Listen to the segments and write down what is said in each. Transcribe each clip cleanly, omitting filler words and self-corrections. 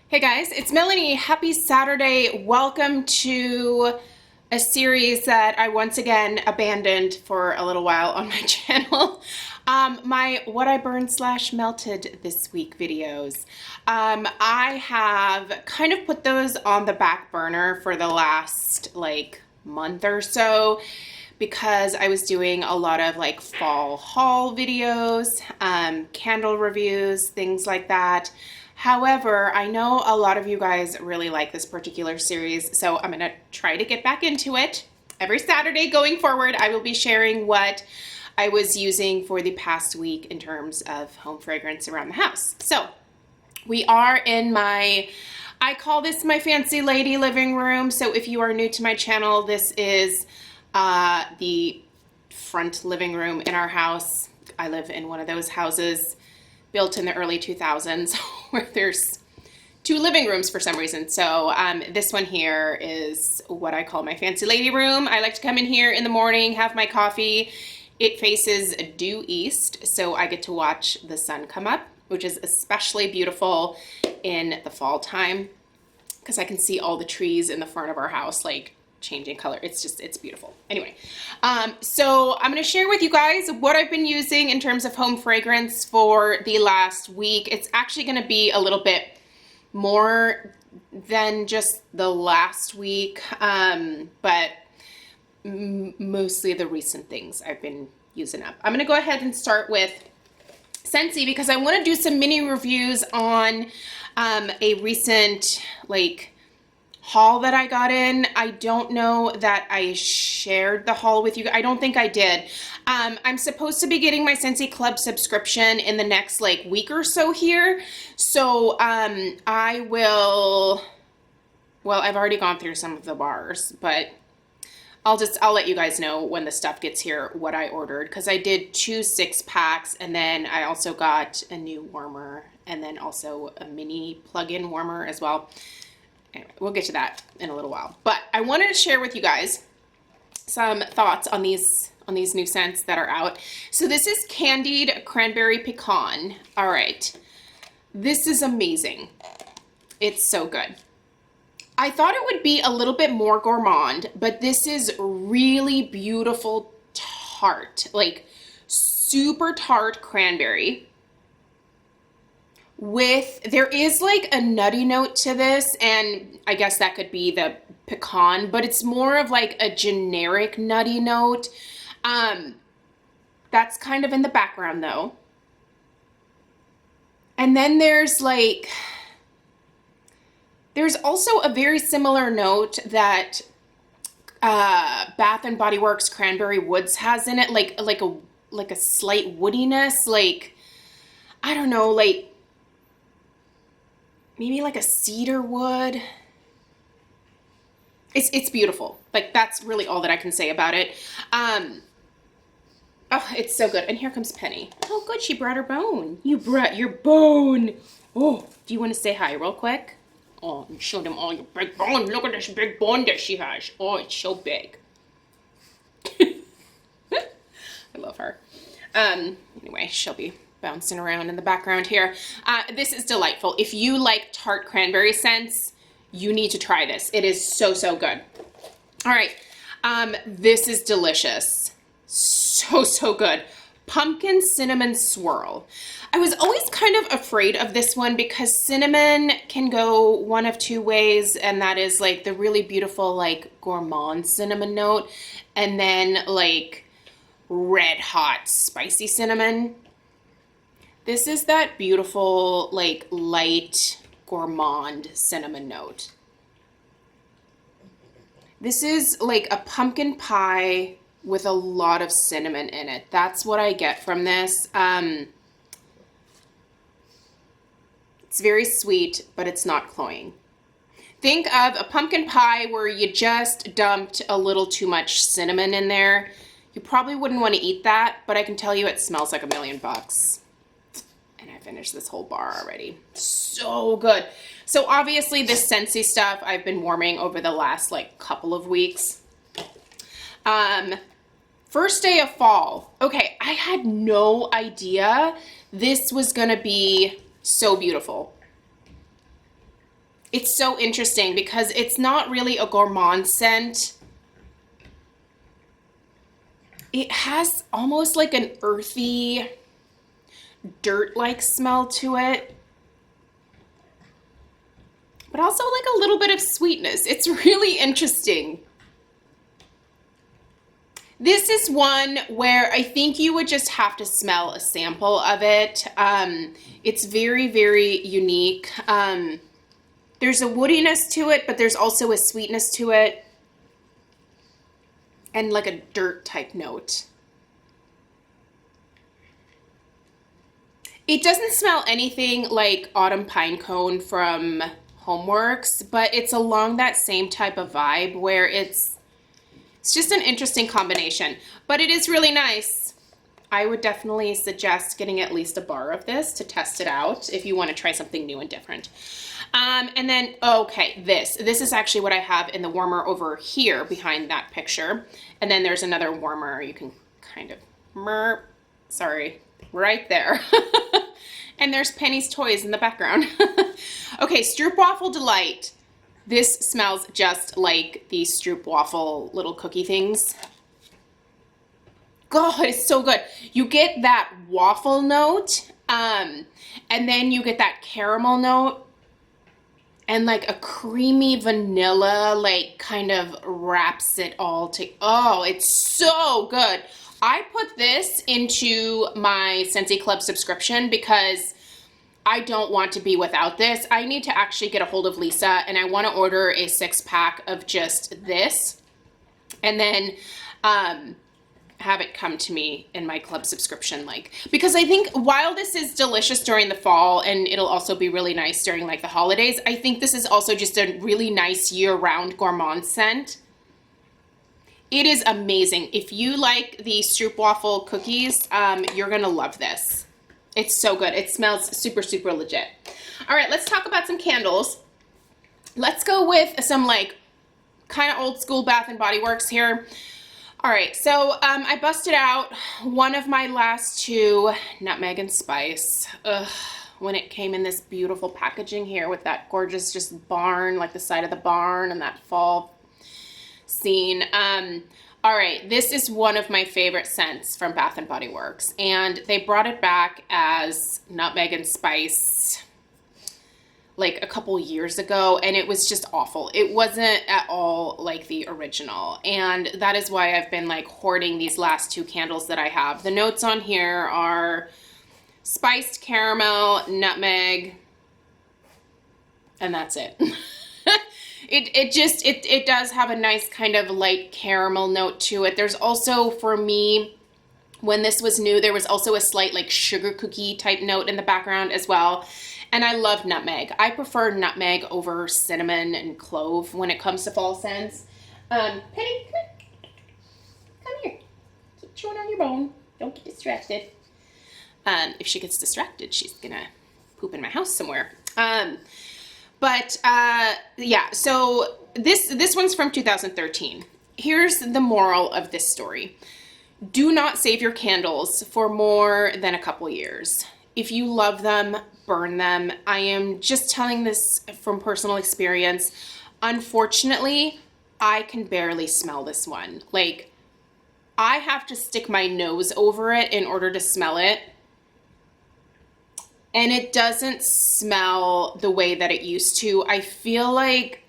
Hey guys, it's Melanie. Happy Saturday. Welcome to a series that I once again abandoned for a little while on my channel. My what I burned slash melted this week videos. I have kind of put those on the back burner for the last month or so because I was doing a lot of fall haul videos, candle reviews, things like that. However, I know a lot of you guys really like this particular series, so I'm gonna try to get back into it. Every Saturday going forward, I will be sharing what I was using for the past week in terms of home fragrance around the house. So we are in I call this my fancy lady living room. So if you are new to my channel, this is the front living room in our house. I live in one of those houses built in the early 2000s where there's two living rooms for some reason. So this one here is what I call my fancy lady room. I like to come in here in the morning, have my coffee. It faces due east, so I get to watch the sun come up, which is especially beautiful in the fall time because I can see all the trees in the front of our house changing color. It's beautiful. Anyway, so I'm going to share with you guys what I've been using in terms of home fragrance for the last week. It's actually going to be a little bit more than just the last week, but mostly the recent things I've been using up. I'm going to go ahead and start with Scentsy because I want to do some mini reviews on a recent haul that I got in. I don't know that I shared the haul with you. I don't think I did. I'm supposed to be getting my Scentsy Club subscription in the next week or so here. So I will, well, I've already gone through some of the bars, but I'll let you guys know when the stuff gets here what I ordered, because I did 2 6-packs and then I also got a new warmer and then also a mini plug-in warmer as well. Anyway, we'll get to that in a little while. But I wanted to share with you guys some thoughts on these new scents that are out. So this is Candied Cranberry Pecan. All right. This is amazing. It's so good. I thought it would be a little bit more gourmand, but this is really beautiful tart, super tart cranberry. There is a nutty note to this, and I guess that could be the pecan, but it's more of a generic nutty note. That's kind of in the background though. And then there's also a very similar note that Bath and Body Works Cranberry Woods has in it, like a slight woodiness, I don't know, maybe a cedar wood. It's beautiful. That's really all that I can say about it. Oh, it's so good. And here comes Penny. Oh, good. She brought her bone. You brought your bone. Oh, do you want to say hi real quick? Oh, and show them all your big bone. Look at this big bone that she has. Oh, it's so big. I love her. Anyway, she'll be bouncing around in the background here. This is delightful. If you like tart cranberry scents, you need to try this. It is so, so good. All right. This is delicious. So, so good. Pumpkin Cinnamon Swirl. I was always kind of afraid of this one because cinnamon can go one of two ways, and that is the really beautiful gourmand cinnamon note, and then red hot spicy cinnamon. This is that beautiful light gourmand cinnamon note. This is a pumpkin pie with a lot of cinnamon in it. That's what I get from this. It's very sweet, but it's not cloying. Think of a pumpkin pie where you just dumped a little too much cinnamon in there. You probably wouldn't want to eat that, but I can tell you it smells like $1,000,000. And I finished this whole bar already. So good. So obviously this Scentsy stuff I've been warming over the last couple of weeks. First day of fall. Okay, I had no idea this was gonna be so beautiful. It's so interesting because it's not really a gourmand scent. It has almost like an earthy, dirt-like smell to it, but also like a little bit of sweetness. It's really interesting. This is one where I think you would just have to smell a sample of it. It's very, very unique. There's a woodiness to it, but there's also a sweetness to it, and like a dirt type note. It doesn't smell anything like Autumn Pine Cone from Homeworx, but it's along that same type of vibe where it's just an interesting combination, but it is really nice. I would definitely suggest getting at least a bar of this to test it out if you want to try something new and different. And then, okay, this is actually what I have in the warmer over here behind that picture. And then there's another warmer you can kind of, sorry, right there. And there's Penny's toys in the background. Okay, Stroopwafel Delight. This smells just like the Stroopwafel little cookie things. God, it's so good. You get that waffle note, and then you get that caramel note, and like a creamy vanilla, like kind of wraps it all to, oh, it's so good. I put this into my Scentsy Club subscription because I don't want to be without this. I need to actually get a hold of Lisa, and I want to order a 6-pack of just this, and then have it come to me in my club subscription, like, because I think while this is delicious during the fall and it'll also be really nice during like the holidays, I think this is also just a really nice year-round gourmand scent. It is amazing. If you like the Stroopwafel cookies, you're gonna love this. It's so good. It smells super, super legit. All right, let's talk about some candles. Let's go with some like kind of old school Bath and Body Works here. All right, so I busted out one of my last two, Nutmeg and Spice. Ugh, when it came in this beautiful packaging here with that gorgeous just barn, like the side of the barn and that fall scene. All right, this is one of my favorite scents from Bath and Body Works, and they brought it back as Nutmeg and Spice like a couple years ago, and it was just awful. It wasn't at all like the original, and that is why I've been like hoarding these last two candles that I have. The notes on here are spiced caramel, nutmeg, and that's it. It does have a nice kind of light caramel note to it. There's also, for me, when this was new, there was also a slight like sugar cookie type note in the background as well. And I love nutmeg. I prefer nutmeg over cinnamon and clove when it comes to fall scents. Penny, come here. Keep chewing on your bone. Don't get distracted. If she gets distracted, she's gonna poop in my house somewhere. Yeah, so this one's from 2013. Here's the moral of this story. Do not save your candles for more than a couple years. If you love them, burn them. I am just telling this from personal experience. Unfortunately, I can barely smell this one. Like, I have to stick my nose over it in order to smell it. And it doesn't smell the way that it used to. I feel like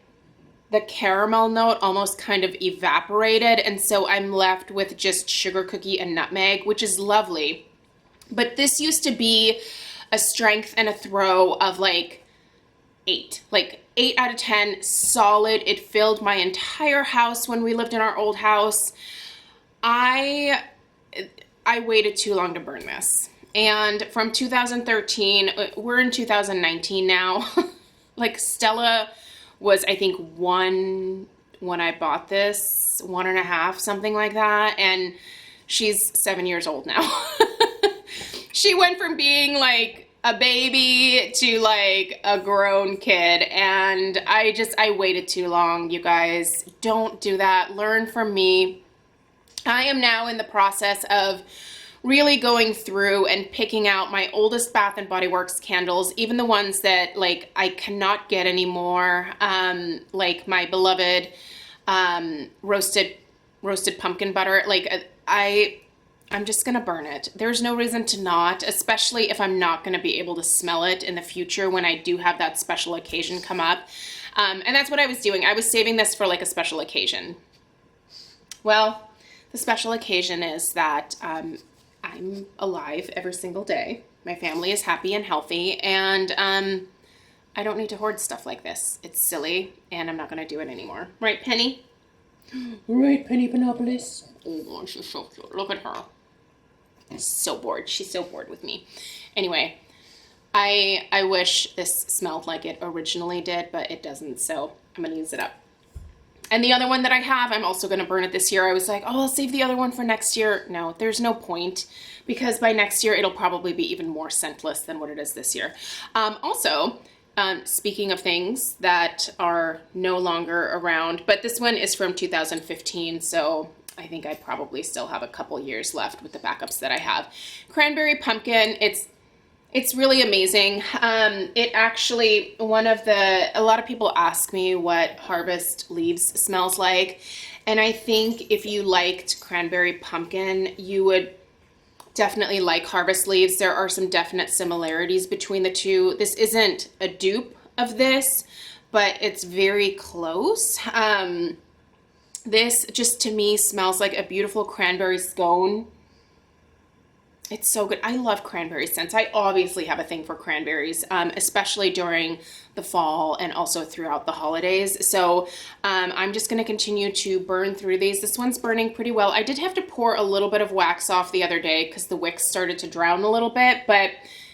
the caramel note almost kind of evaporated, and so I'm left with just sugar cookie and nutmeg, which is lovely. But this used to be a strength and a throw of like 8. Like 8 out of 10, solid. It filled my entire house when we lived in our old house. I waited too long to burn this. And from 2013, we're in 2019 now. Like Stella was, I think, 1 when I bought this, 1.5, something like that. And she's 7 years old now. She went from being like a baby to like a grown kid, and I waited too long, you guys. Don't do that. Learn from me. I am now in the process of really going through and picking out my oldest Bath and Body Works candles, even the ones that like I cannot get anymore, like my beloved roasted pumpkin butter. Like I'm just gonna burn it. There's no reason to not, especially if I'm not gonna be able to smell it in the future when I do have that special occasion come up. And that's what I was doing. I was saving this for like a special occasion. Well, the special occasion is that I'm alive every single day. My family is happy and healthy, and I don't need to hoard stuff like this. It's silly, and I'm not gonna do it anymore. Right, Penny? Right, Penny Panopolis. Oh, she's so cute. Look at her. So bored. She's so bored with me. Anyway, I wish this smelled like it originally did, but it doesn't, so I'm gonna use it up. And the other one that I have, I'm also gonna burn it this year. I was like, oh, I'll save the other one for next year. No, there's no point, because by next year, it'll probably be even more scentless than what it is this year. Speaking of things that are no longer around, but this one is from 2015, so I think I probably still have a couple years left with the backups that I have. Cranberry pumpkin, it's really amazing. It actually, a lot of people ask me what Harvest Leaves smells like, and I think if you liked cranberry pumpkin, you would definitely like Harvest Leaves. There are some definite similarities between the two. This isn't a dupe of this, but it's very close. This just to me smells like a beautiful cranberry scone. It's so good. I love cranberry scents. I obviously have a thing for cranberries, especially during the fall and also throughout the holidays. So I'm just going to continue to burn through these. This one's burning pretty well. I did have to pour a little bit of wax off the other day because the wicks started to drown a little bit, but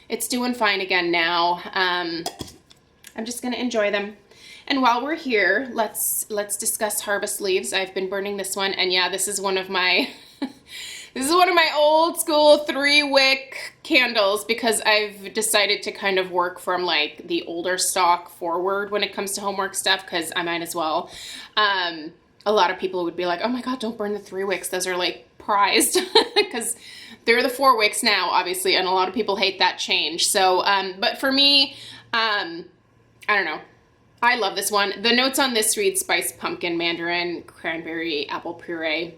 it's doing fine again now. I'm just going to enjoy them. And while we're here, let's discuss Harvest Leaves. I've been burning this one, and yeah, this is one of my this is one of my old school 3-wick candles, because I've decided to kind of work from like the older stock forward when it comes to Homeworx stuff, because I might as well. A lot of people would be like, oh my god, don't burn the 3 wicks, those are like prized, because they're the 4 wicks now, obviously, and a lot of people hate that change. So but for me, I don't know, I love this one. The notes on this read spiced pumpkin, mandarin, cranberry, apple puree.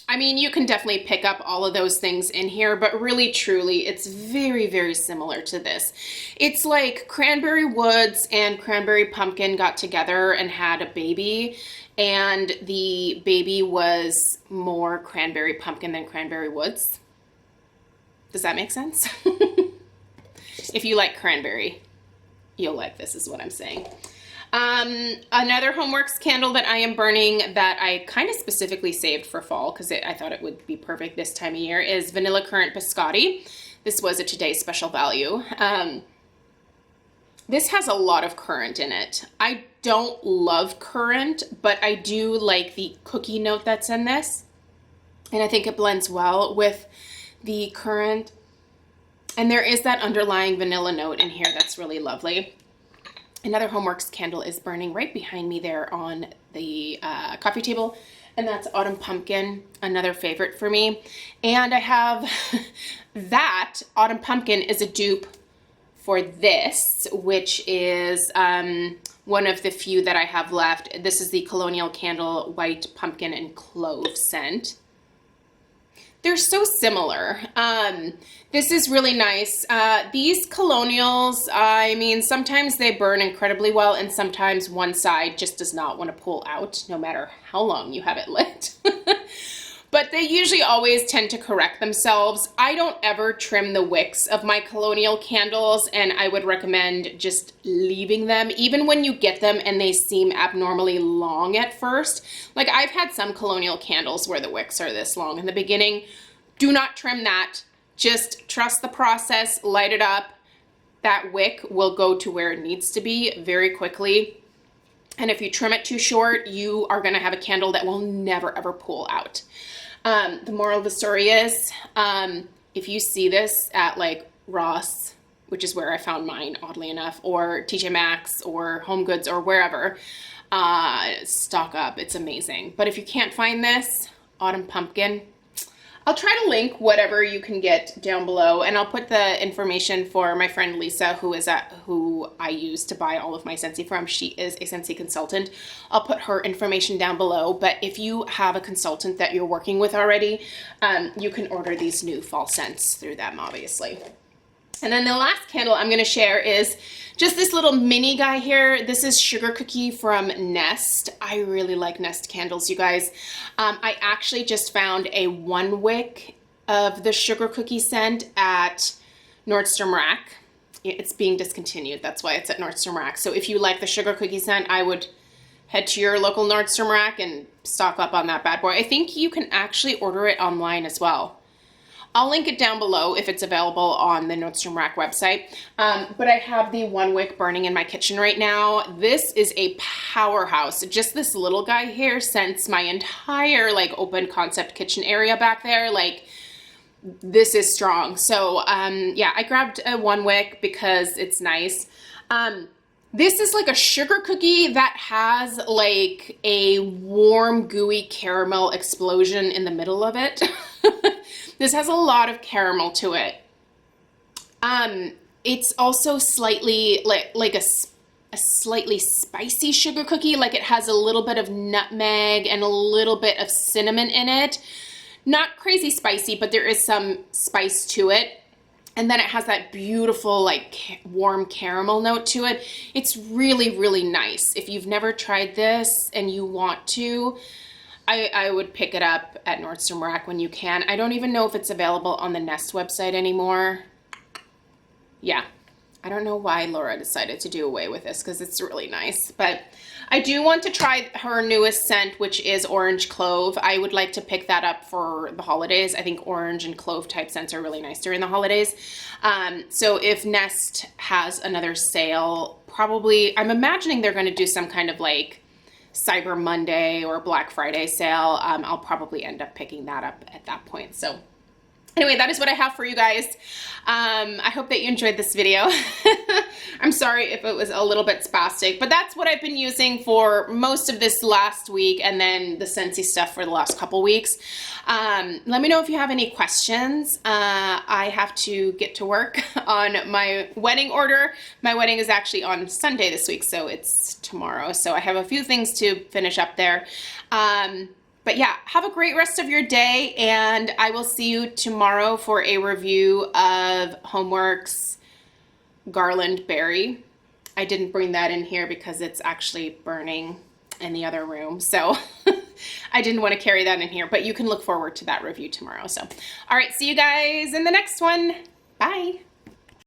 I mean, you can definitely pick up all of those things in here, but really, truly, it's very, very similar to this. It's like cranberry woods and cranberry pumpkin got together and had a baby, and the baby was more cranberry pumpkin than cranberry woods. Does that make sense? If you like cranberry, you'll like this, is what I'm saying. Another Homeworx candle that I am burning that I kind of specifically saved for fall because I thought it would be perfect this time of year is Vanilla Currant Biscotti. This was a today's special value. This has a lot of currant in it. I don't love currant, but I do like the cookie note that's in this. And I think it blends well with the currant. And there is that underlying vanilla note in here that's really lovely. Another Homeworx candle is burning right behind me there on the coffee table, and that's Autumn Pumpkin, another favorite for me. And I have that Autumn Pumpkin is a dupe for this, which is one of the few that I have left. This is the Colonial Candle White Pumpkin and Clove scent. They're so similar. This is really nice. These Colonials, I mean, sometimes they burn incredibly well, and sometimes one side just does not want to pull out, no matter how long you have it lit. But they usually always tend to correct themselves. I don't ever trim the wicks of my Colonial candles, and I would recommend just leaving them, even when you get them and they seem abnormally long at first. Like, I've had some Colonial candles where the wicks are this long in the beginning. Do not trim that. Just trust the process, light it up. That wick will go to where it needs to be very quickly. And if you trim it too short, you are gonna have a candle that will never ever pull out. The moral of the story is, if you see this at like Ross, which is where I found mine, oddly enough, or TJ Maxx or Home Goods or wherever, stock up, it's amazing. But if you can't find this, Autumn Pumpkin, I'll try to link whatever you can get down below, and I'll put the information for my friend Lisa, who I use to buy all of my Scentsy from. She is a Scentsy consultant. I'll put her information down below, but if you have a consultant that you're working with already, you can order these new fall scents through them, obviously. And then the last candle I'm going to share is just this little mini guy here. This is Sugar Cookie from Nest. I really like Nest candles, you guys. I actually just found a 1 wick of the Sugar Cookie scent at Nordstrom Rack. It's being discontinued. That's why it's at Nordstrom Rack. So if you like the Sugar Cookie scent, I would head to your local Nordstrom Rack and stock up on that bad boy. I think you can actually order it online as well. I'll link it down below if it's available on the Nordstrom Rack website. But I have the 1 wick burning in my kitchen right now. This is a powerhouse. Just this little guy here scents my entire like open concept kitchen area back there. Like, this is strong. So yeah, I grabbed a 1 wick because it's nice. This is like a sugar cookie that has like a warm, gooey caramel explosion in the middle of it. This has a lot of caramel to it. It's also slightly like a slightly spicy sugar cookie. Like, it has a little bit of nutmeg and a little bit of cinnamon in it. Not crazy spicy, but there is some spice to it. And then it has that beautiful, like, warm caramel note to it. It's really, really nice. If you've never tried this and you want to, I would pick it up at Nordstrom Rack when you can. I don't even know if it's available on the Nest website anymore. Yeah, I don't know why Laura decided to do away with this because it's really nice. But I do want to try her newest scent, which is Orange Clove. I would like to pick that up for the holidays. I think orange and clove type scents are really nice during the holidays. So if Nest has another sale, probably, I'm imagining they're going to do some kind of like Cyber Monday or Black Friday sale. I'll probably end up picking that up at that point. So anyway, that is what I have for you guys. I hope that you enjoyed this video. I'm sorry if it was a little bit spastic, but that's what I've been using for most of this last week, and then the Scentsy stuff for the last couple weeks. Let me know if you have any questions. I have to get to work on my wedding order. My wedding is actually on Sunday this week, so it's tomorrow. So I have a few things to finish up there. But yeah, have a great rest of your day, and I will see you tomorrow for a review of Homeworx Garland Berry. I didn't bring that in here because it's actually burning in the other room, so I didn't want to carry that in here, but you can look forward to that review tomorrow. So, all right, see you guys in the next one. Bye.